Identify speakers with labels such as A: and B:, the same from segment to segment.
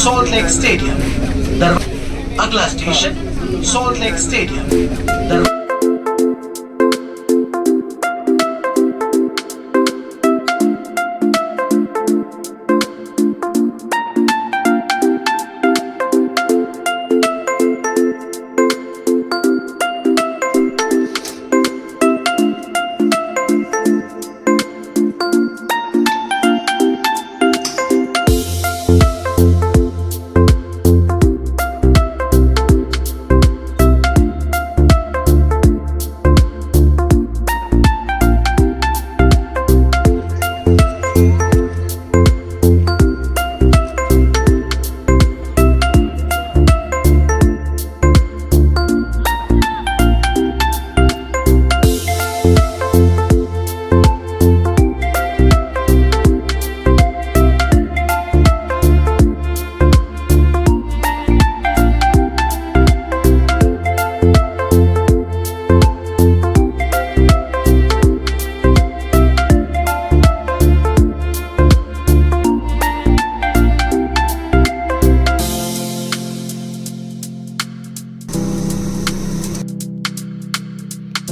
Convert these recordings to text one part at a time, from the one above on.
A: Salt Lake Stadium. अगला station Salt Lake Stadium.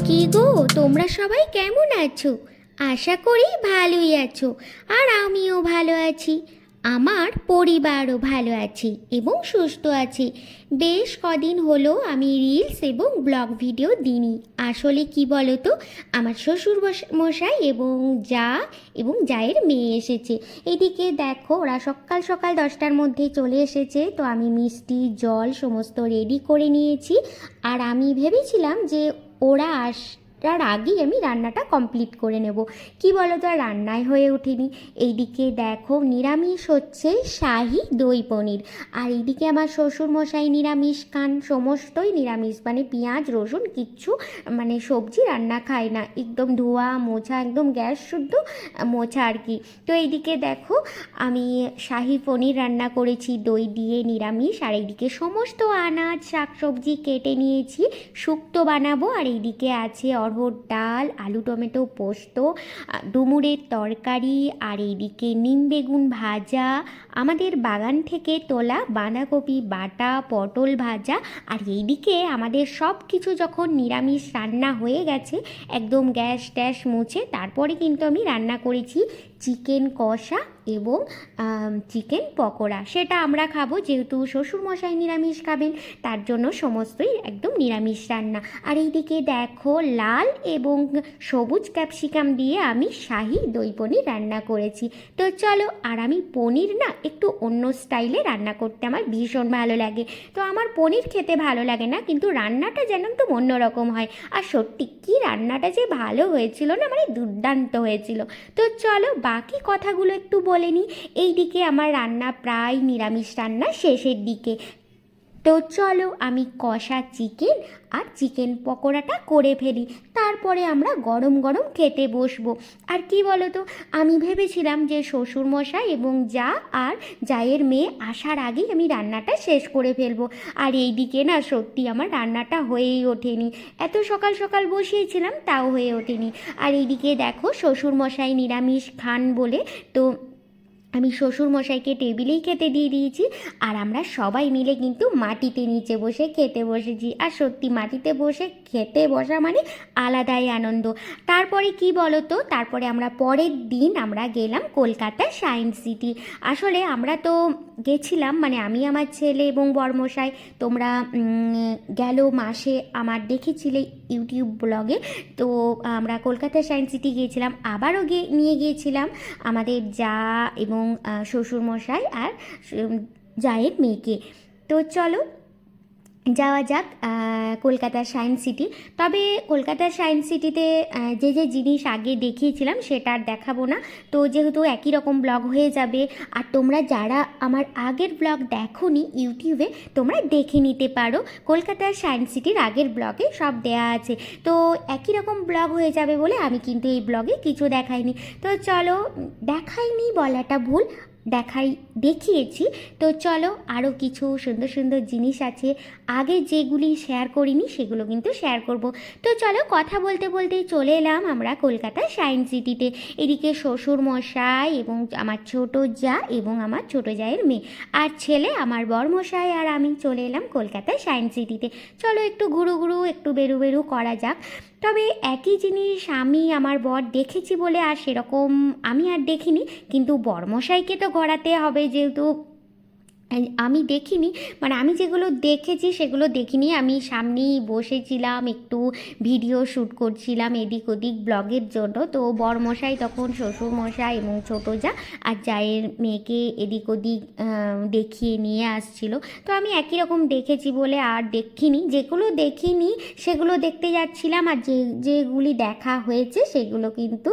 B: কি গো, তোমরা সবাই কেমন আছো? আশা করি ভালোই আছো। আর আমিও ভালো আছি, আমার পরিবারও ভালো আছে এবং সুস্থ আছে। বেশ কদিন হলো আমি রিলস এবং ব্লগ ভিডিও দিইনি। আসলে কি বলো তো, আমার শ্বশুর মশাই এবং জায়ের মেয়ে এসেছে। এদিকে দেখো, ওরা সকাল সকাল 10টার মধ্যে চলে এসেছে। তো আমি মিষ্টি জল সমস্ত রেডি করে নিয়েছি। আর আমি ভেবেছিলাম যে ওরা আসার আগেই আমি রান্নাটা কমপ্লিট করে নেব। কি বলো তো, আর রান্নাই হয়ে ওঠেনি। এইদিকে দেখো, নিরামিষ হচ্ছে শাহি দই পনির। আর এইদিকে আমার শ্বশুর মশাই নিরামিষ খান, সমস্তই নিরামিষ, মানে পেঁয়াজ রসুন কিচ্ছু মানে সবজি রান্না খায় না, একদম ধোয়া মোছা, একদম গ্যাস শুদ্ধ মোছা আর কি। তো এইদিকে দেখো, আমি শাহি পনির রান্না করেছি দই দিয়ে নিরামিষ। আর এইদিকে সমস্ত আনাজ শাকসবজি কেটে নিয়েছি, শুক্তো বানাবো। আর এইদিকে আছে অরহর ডাল, আলু টমেটো পোস্ত, ডুমুরের তরকারি, আর এইদিকে নিম বেগুন ভাজা, আমাদের বাগান থেকে তোলা বাঁধাকপি বাটা, পটল ভাজা। আর এইদিকে আমাদের সব কিছু যখন নিরামিষ রান্না হয়ে গেছে, একদম গ্যাস ট্যাস মুছে, তারপরে কিন্তু আমি রান্না করেছি চিকেন কষা এবং চিকেন পকোড়া। সেটা আমরা খাবো, যেহেতু শ্বশুরমশাই নিরামিষ খাবেন, তার জন্য সমস্তই একদম নিরামিষ রান্না। আর এইদিকে দেখো, লাল এবং সবুজ ক্যাপসিকাম দিয়ে আমি শাহি দই পনির রান্না করেছি। তো চলো, আর আমি পনির না একটু অন্য স্টাইলে রান্না করতে আমার ভীষণ ভালো লাগে। তো আমার পনির খেতে ভালো লাগে না, কিন্তু রান্নাটা যেন একটু অন্যরকম হয়। আর সত্যি কি রান্নাটা যে ভালো হয়েছিল না, মানে দুর্দান্ত হয়েছিল। তো চলো বাকি কথাগুলো একটু বলে নিই। এইদিকে আমার রান্না প্রায় নিরামিষ রান্না শেষের দিকে। তো চলো আমি কষা চিকেন আর চিকেন পকোড়াটা করে ফেলি, তারপরে আমরা গরম গরম খেতে বসবো। আর কি বলো তো, আমি ভেবেছিলাম যে শ্বশুরমশাই এবং জায়ের মেয়ে আসার আগেই আমি রান্নাটা শেষ করে ফেলবো। আর এইদিকে না সত্যি আমার রান্নাটা হয়েই ওঠেনি, এত সকাল সকাল বসিয়েছিলাম তাও হয়ে ওঠেনি। আর এইদিকে দেখো, শ্বশুরমশাই নিরামিষ খান বলে তো আমি শ্বশুরমশাইকে টেবিলেই খেতে দিয়ে দিয়েছি। আর আমরা সবাই মিলে কিন্তু মাটিতে নিচে বসে খেতে বসেছি। আর সত্যি মাটিতে বসে খেতে বসা মানে আলাদাই আনন্দ। তারপরে কি বলো তো, তারপরে আমরা পরের দিন আমরা গেলাম কলকাতা সায়েন্স সিটি। আসলে আমরা তো গেছিলাম, মানে আমি আমার ছেলে এবং বরমশাই। তোমরা গেল মাসে আমার দেখেছিলে ইউটিউব ব্লগে। তো আমরা কলকাতা সায়েন্স সিটি গিয়েছিলাম, আবারও নিয়ে গিয়েছিলাম আমাদের এবং শ্বশুরমশাই আর জায়ের মেয়েকে। তো চলো যাওয়া যাক কলকাতার সায়েন্স সিটি। তবে কলকাতার সায়েন্স সিটিতে যে যে জিনিস আগে দেখিয়েছিলাম সেটা আর দেখাবো না, তো যেহেতু একই রকম ব্লগ হয়ে যাবে। আর তোমরা যারা আমার আগের ব্লগ দেখোনি ইউটিউবে, তোমরা দেখে নিতে পারো, কলকাতার সায়েন্স সিটির আগের ব্লগে সব দেয়া আছে। তো একই রকম ব্লগ হয়ে যাবে বলে আমি কিন্তু এই ব্লগে কিছু দেখাইনি। তো চলো, দেখাইনি বলাটা ভুল, দেখিয়েছি। তো চলো, আরও কিছু সুন্দর সুন্দর জিনিস আছে আগে যেগুলি শেয়ার করিনি সেগুলো কিন্তু শেয়ার করব। তো চলো, কথা বলতে বলতেই চলে এলাম আমরা কলকাতা সায়েন্স সিটিতে। এদিকে শ্বশুর মশাই এবং আমার ছোট জা এবং আমার ছোট জায়ের মেয়ে আর ছেলে, আমার বর মশাই আর আমি চলে এলাম কলকাতা সায়েন্স সিটিতে। চলো একটু ঘুরু একটু বেরু করা যাক। তবে একই জিনিস আমি আমার বর দেখেছি বলে আর সেরকম আমি আর দেখিনি, কিন্তু বরমশাইকে তো ঘোরাতে হবে, যেহেতু আমি দেখিনি, মানে আমি যেগুলো দেখেছি সেগুলো দেখিনি। আমি সামনেই বসেছিলাম, একটু ভিডিও শ্যুট করছিলাম এদিক ওদিক ব্লগের জন্য। তো বরমশাই তখন শ্বশুরমশাই এবং ছোটো যা আর জায়ের মেয়েকে এদিক ওদিক দেখিয়ে নিয়ে আসছিল। তো আমি একই রকম দেখেছি বলে আর দেখিনি, যেগুলো দেখিনি সেগুলো দেখতে যাচ্ছিলাম, আর যেগুলি দেখা হয়েছে সেগুলো কিন্তু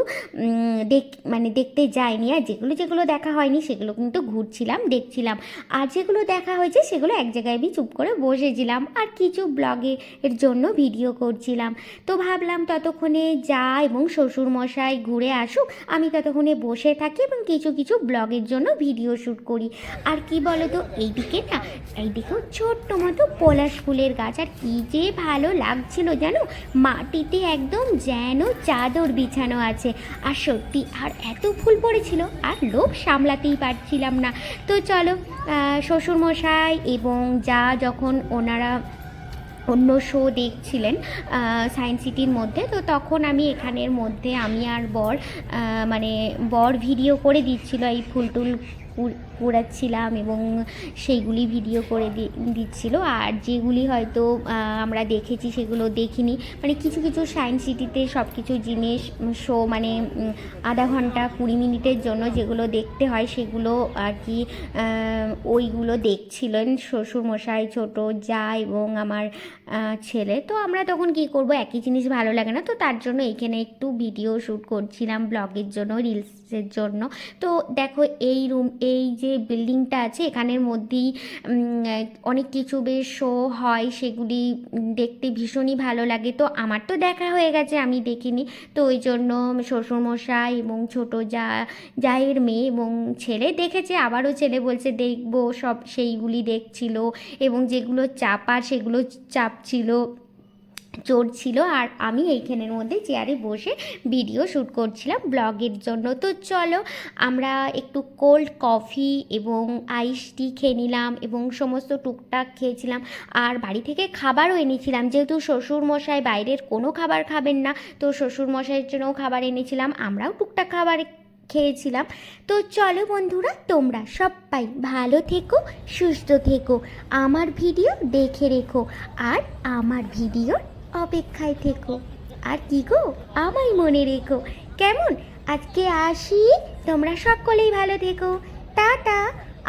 B: দেখতে যাইনি, আর যেগুলো দেখা হয়নি সেগুলো কিন্তু ঘুরছিলাম, দেখছিলাম। আর যেগুলো দেখা হয়েছে সেগুলো এক জায়গায় আমি চুপ করে বসেছিলাম আর কিছু ব্লগের জন্য ভিডিও করছিলাম। তো ভাবলাম ততক্ষণে যা এবং শ্বশুরমশাই ঘুরে আসুক, আমি ততক্ষণে বসে থাকি এবং কিছু ব্লগের জন্য ভিডিও শ্যুট করি। আর কি বলো তো, এইদিকেও ছোট্ট মতো পলাশ ফুলের গাছ, আর কি যে ভালো লাগছিল জানো, মাটিতে একদম যেন চাদর বিছানো আছে। আর সত্যি, আর এত ফুল পড়েছিল আর লোভ সামলাতেই পারছিলাম না। তো চলো, শ্বশুরমশাই এবং যা যখন ওনারা অন্য শো দেখছিলেন সায়েন্স সিটির মধ্যে, তো তখন আমি এখানের মধ্যে আমি আর বর ভিডিও করে দিচ্ছিল, এই ফুল টুল কুড়াচ্ছিলাম এবং সেইগুলি ভিডিও করে দিচ্ছিল। আর যেগুলি হয়তো আমরা দেখেছি সেগুলো দেখিনি, মানে কিছু সায়েন্স সিটিতে সব কিছু জিনিস শো আধা ঘন্টা 20 মিনিটের জন্য যেগুলো দেখতে হয় সেগুলো আর কি ওইগুলো দেখছিলেন শ্বশুরমশাই, ছোট যা এবং আমার ছেলে। তো আমরা তখন কি করব, একই জিনিস ভালো লাগে না, তো তার জন্য এখানে একটু ভিডিও শ্যুট করছিলাম ব্লগের জন্য, রিলসের জন্য। তো দেখো, এই যে বিল্ডিংটা আছে এখানের মধ্যেই অনেক কিছু বেশ শো হয়, সেগুলি দেখতে ভীষণই ভালো লাগে। তো আমার তো দেখা হয়ে গেছে, আমি দেখিনি, তো ওই জন্য শ্বশুরমশাই এবং ছোট জায়ের মেয়ে এবং ছেলে দেখেছে, আবারও ছেলে বলছে দেখবো, সব সেইগুলি দেখছিল এবং যেগুলো চাপার সেগুলো চাপছিল, চড়ছিল। আর আমি এইখানের মধ্যে চেয়ারে বসে ভিডিও শ্যুট করছিলাম ব্লগের জন্য। তো চলো, আমরা একটু কোল্ড কফি এবং আইস টি খেয়ে নিলাম এবং সমস্ত টুকটাক খেয়েছিলাম। আর বাড়ি থেকে খাবারও এনেছিলাম, যেহেতু শ্বশুরমশাই বাইরের কোনো খাবার খাবেন না, তো শ্বশুরমশাইয়ের জন্যও খাবার এনেছিলাম, আমরাও টুকটাক খাবার খেয়েছিলাম। তো চলো বন্ধুরা, তোমরা সবাই ভালো থেকো, সুস্থ থেকো, আমার ভিডিও দেখে রেখো আর আমার ভিডিওর অপেক্ষায় থেকো। আর কি গো, আমায় মনে রেখো, কেমন? আজকে আসি, তোমরা সকলেই ভালো থেকো, টাটা,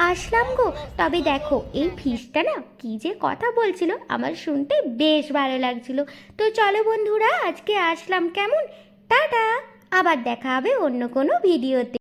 B: আসলাম গো। তবে দেখো, এই ফিশটা না কি যে কথা বলছিল, আমার শুনতে বেশ ভালো লাগছিল। তো চলো বন্ধুরা, আজকে আসলাম, কেমন? টাটা, আবার দেখা হবে অন্য কোনো ভিডিওতে।